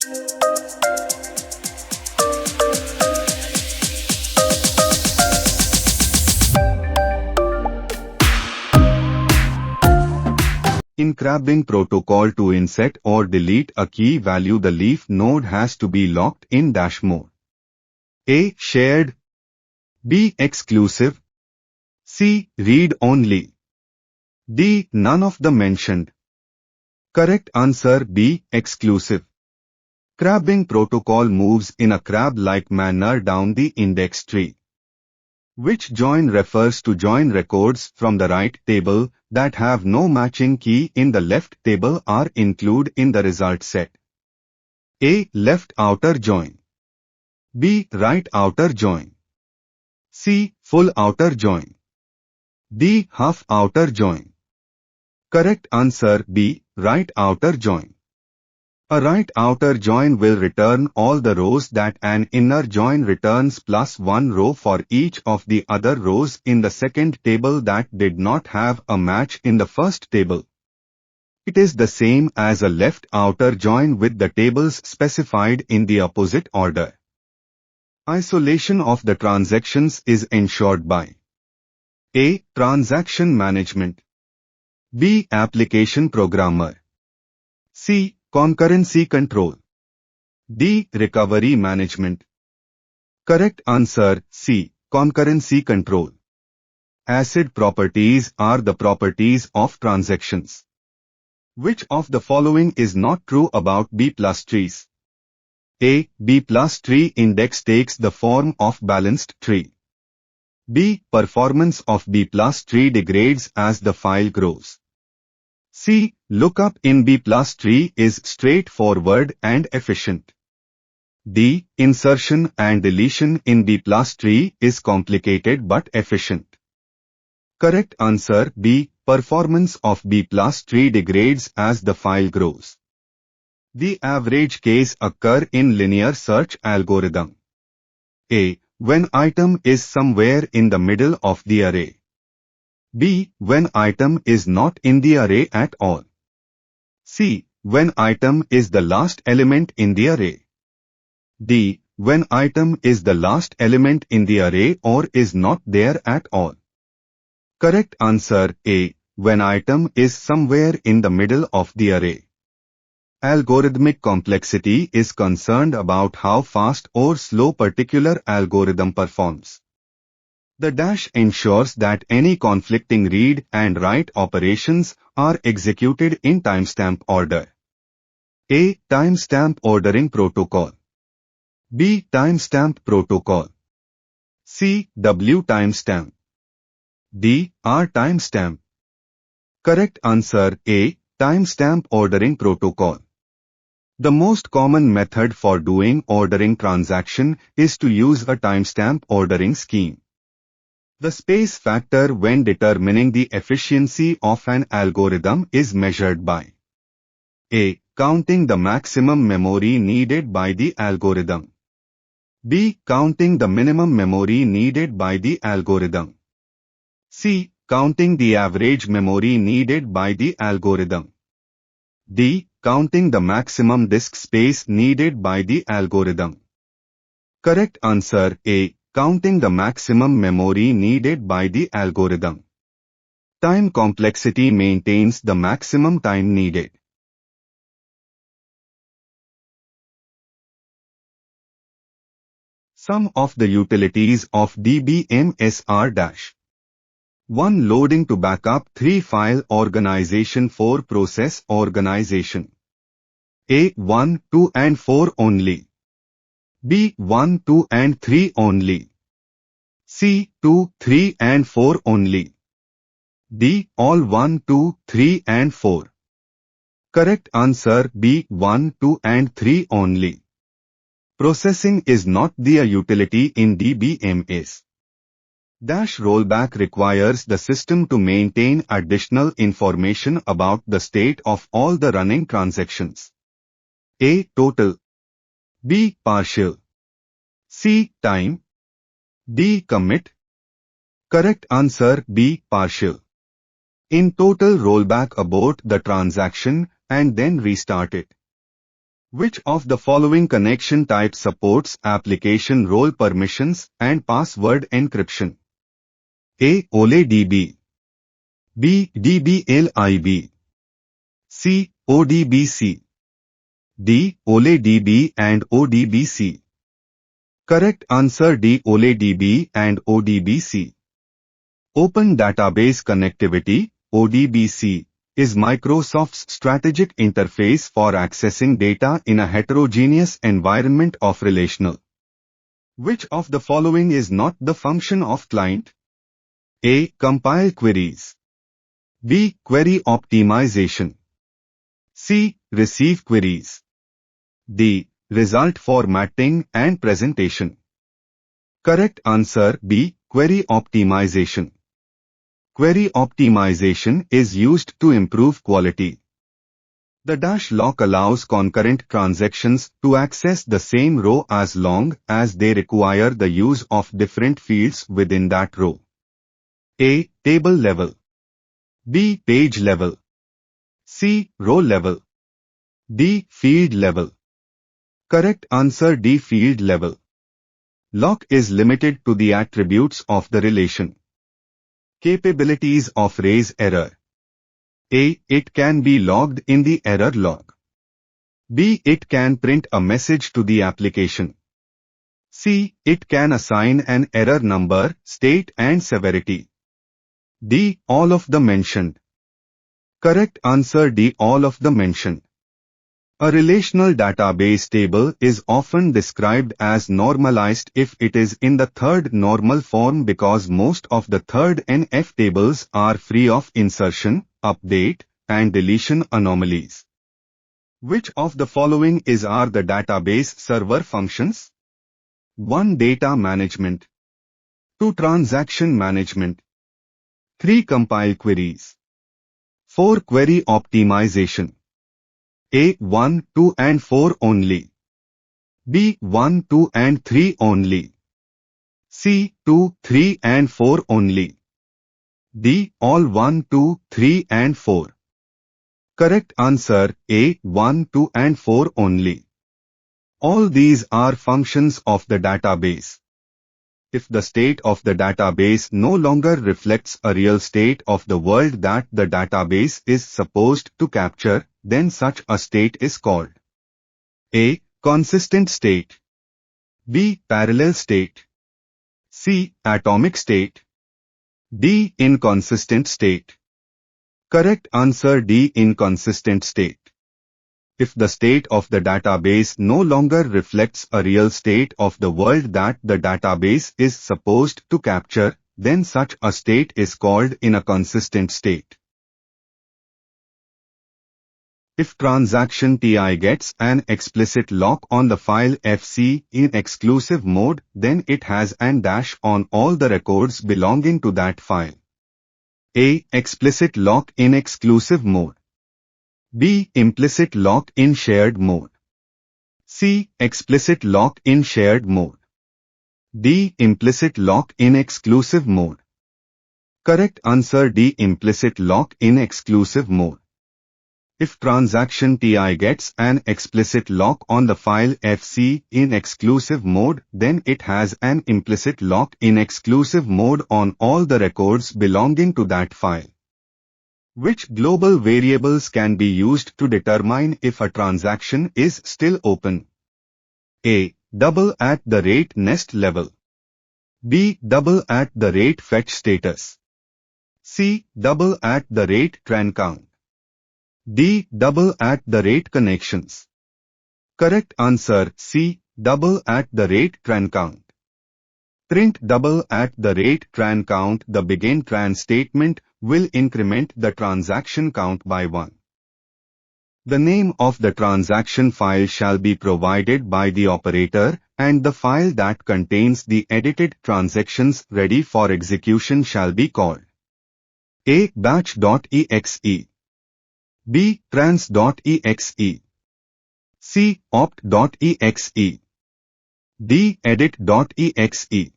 In crabbing protocol, to insert or delete a key value, the leaf node has to be locked in dash mode. A. Shared. B. Exclusive. C. Read only. D. None of the mentioned. Correct answer B. Exclusive. Crabbing protocol moves in a crab-like manner down the index tree. Which join refers to join records from the right table that have no matching key in the left table are included in the result set? A. Left outer join. B. Right outer join. C. Full outer join. D. Half outer join. Correct answer B. Right outer join. A right outer join will return all the rows that an inner join returns plus one row for each of the other rows in the second table that did not have a match in the first table. It is the same as a left outer join with the tables specified in the opposite order. Isolation of the transactions is ensured by A. Transaction management. B. Application programmer. C. Concurrency control. D. Recovery management. Correct answer C. Concurrency control. Acid properties are the properties of transactions. Which of the following is not true about B plus trees? A. B plus tree index takes the form of balanced tree. B. Performance of B plus tree degrades as the file grows. C. Lookup in B plus tree is straightforward and efficient. D. Insertion and deletion in B plus tree is complicated but efficient. Correct answer B. Performance of B plus tree degrades as the file grows. The average case occur in linear search algorithm. A. When item is somewhere in the middle of the array. B. When item is not in the array at all. C. When item is the last element in the array. D. When item is the last element in the array or is not there at all. Correct answer A. When item is somewhere in the middle of the array. Algorithmic complexity is concerned about how fast or slow particular algorithm performs. The dash ensures that any conflicting read and write operations are executed in timestamp order. A. Timestamp ordering protocol. B. Timestamp protocol. C. W timestamp. D. R timestamp. Correct answer A. Timestamp ordering protocol. The most common method for doing ordering transaction is to use a timestamp ordering scheme. The space factor when determining the efficiency of an algorithm is measured by A. Counting the maximum memory needed by the algorithm. B. Counting the minimum memory needed by the algorithm. C. Counting the average memory needed by the algorithm. D. Counting the maximum disk space needed by the algorithm. Correct answer A. Counting the maximum memory needed by the algorithm. Time complexity maintains the maximum time needed. Some of the utilities of Dbms are dash. 1. Loading to backup. 3. File organization. 4. Process organization. A. 1, 2 and 4 only. B. 1, 2 and 3 only. C. 2, 3 and 4 only. D. All 1, 2, 3 and 4. Correct answer B. 1, 2 and 3 only. Processing is not the utility in Dbms. Dash rollback requires the system to maintain additional information about the state of all the running transactions. A. Total. B. Partial. C. Time. D. Commit. Correct answer B. Partial. In total, rollback abort the transaction and then restart it. Which of the following connection type supports application role permissions and password encryption? A. OLEDB, B. DBLIB, C. ODBC, D. OLEDB and ODBC. Correct answer D. OLEDB and ODBC. Open Database Connectivity, ODBC, is Microsoft's strategic interface for accessing data in a heterogeneous environment of relational. Which of the following is not the function of client? A. Compile queries, B. Query optimization, C. Receive queries, D. Result formatting and presentation. Correct answer B. Query optimization. Query optimization is used to improve quality. The dash lock allows concurrent transactions to access the same row as long as they require the use of different fields within that row. A. Table level, B. Page level, C. Row level, D. Field level. Correct answer D. Field level. Lock is limited to the attributes of the relation. Capabilities of raise error. A. It can be logged in the error log. B. It can print a message to the application. C. It can assign an error number, state and severity. D. All of the mentioned. Correct answer D. All of the mentioned. A relational database table is often described as normalized if it is in the third normal form because most of the third NF tables are free of insertion, update, and deletion anomalies. Which of the following are the database server functions? 1. Data management, 2. Transaction management, 3. Compile queries, 4. Query optimization. A. 1, 2 and 4 only, B. 1, 2 and 3 only, C. 2, 3 and 4 only, D. All 1, 2, 3 and 4. Correct answer A. 1, 2 and 4 only. All these are functions of the database. If the state of the database no longer reflects a real state of the world that the database is supposed to capture, then such a state is called A. Consistent state, B. Parallel state, C. Atomic state, D. Inconsistent state. Correct answer D. Inconsistent state. If the state of the database no longer reflects a real state of the world that the database is supposed to capture, then such a state is called inconsistent state. If transaction TI gets an explicit lock on the file FC in exclusive mode, then it has an dash on all the records belonging to that file. A. Explicit lock in exclusive mode, B. Implicit lock in shared mode, C. Explicit lock in shared mode, D. Implicit lock in exclusive mode. Correct answer D. Implicit lock in exclusive mode. If transaction TI gets an explicit lock on the file FC in exclusive mode, then it has an implicit lock in exclusive mode on all the records belonging to that file. Which global variables can be used to determine if a transaction is still open? A. =nest level, B. =fetch status, C. =tran count, D. =connections. Correct answer C. =tran count. Print =tran count. The begin tran statement will increment the transaction count by 1. The name of the transaction file shall be provided by the operator, and the file that contains the edited transactions ready for execution shall be called A. batch.exe, B. trans.exe, C. opt.exe, D. edit.exe.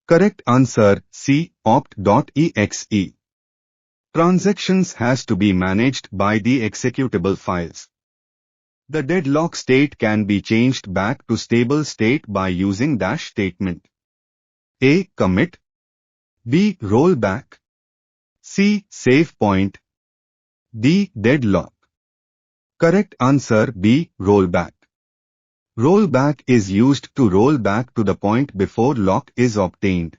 Correct answer C. opt.exe. Transactions has to be managed by the executable files. The deadlock state can be changed back to stable state by using dash statement. A. Commit. B. Rollback. C. Save point. D. Deadlock. Correct answer B. Rollback. Rollback is used to roll back to the point before lock is obtained.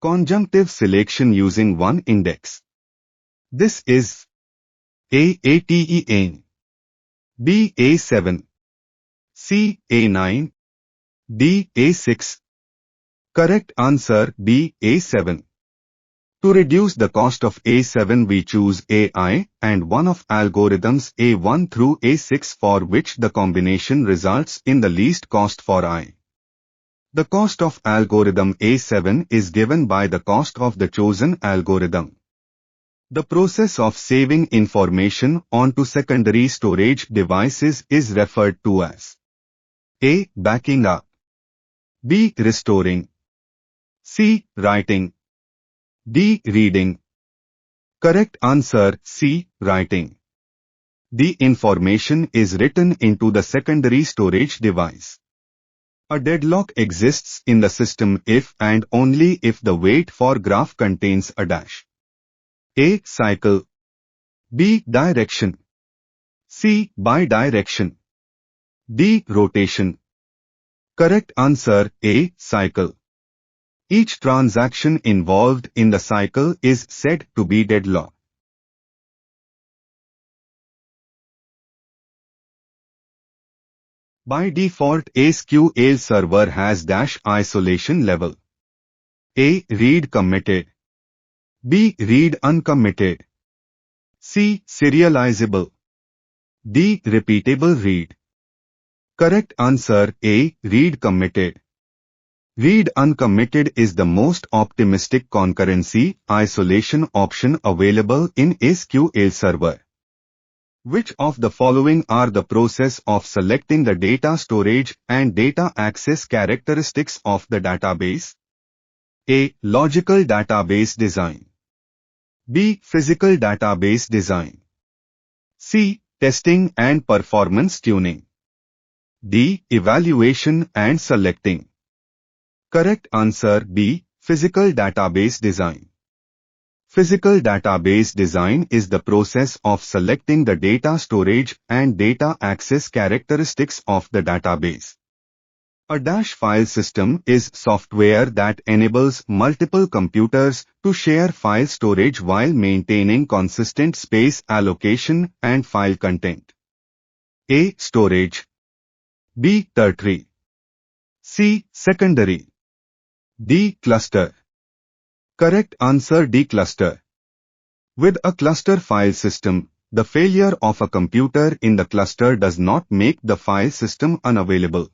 Conjunctive selection using one index. This is A. ATEN. B. A7. C. A9. D. A6. Correct answer B. A7. To reduce the cost of A7 we choose AI and one of algorithms A1 through A6 for which the combination results in the least cost for I. The cost of algorithm A7 is given by the cost of the chosen algorithm. The process of saving information onto secondary storage devices is referred to as A. Backing up. B. Restoring. C. Writing. D. Reading. Correct answer C. Writing. The information is written into the secondary storage device. A deadlock exists in the system if and only if the wait for graph contains a dash. A. Cycle. B. Direction. C. Bidirection. D. Rotation. Correct answer A. Cycle. Each transaction involved in the cycle is said to be deadlocked. By default, SQL server has dash isolation level. A. Read committed. B. Read uncommitted. C. Serializable. D. Repeatable read. Correct answer A. Read committed. Read uncommitted is the most optimistic concurrency isolation option available in SQL Server. Which of the following are the process of selecting the data storage and data access characteristics of the database? A. Logical database design. B. Physical database design. C. Testing and performance tuning. D. Evaluation and selecting. Correct answer B. Physical database design. Physical database design is the process of selecting the data storage and data access characteristics of the database. A dash file system is software that enables multiple computers to share file storage while maintaining consistent space allocation and file content. A. Storage. B. Tertiary. C. Secondary. D. Cluster. Correct answer D. Cluster. With a cluster file system, the failure of a computer in the cluster does not make the file system unavailable.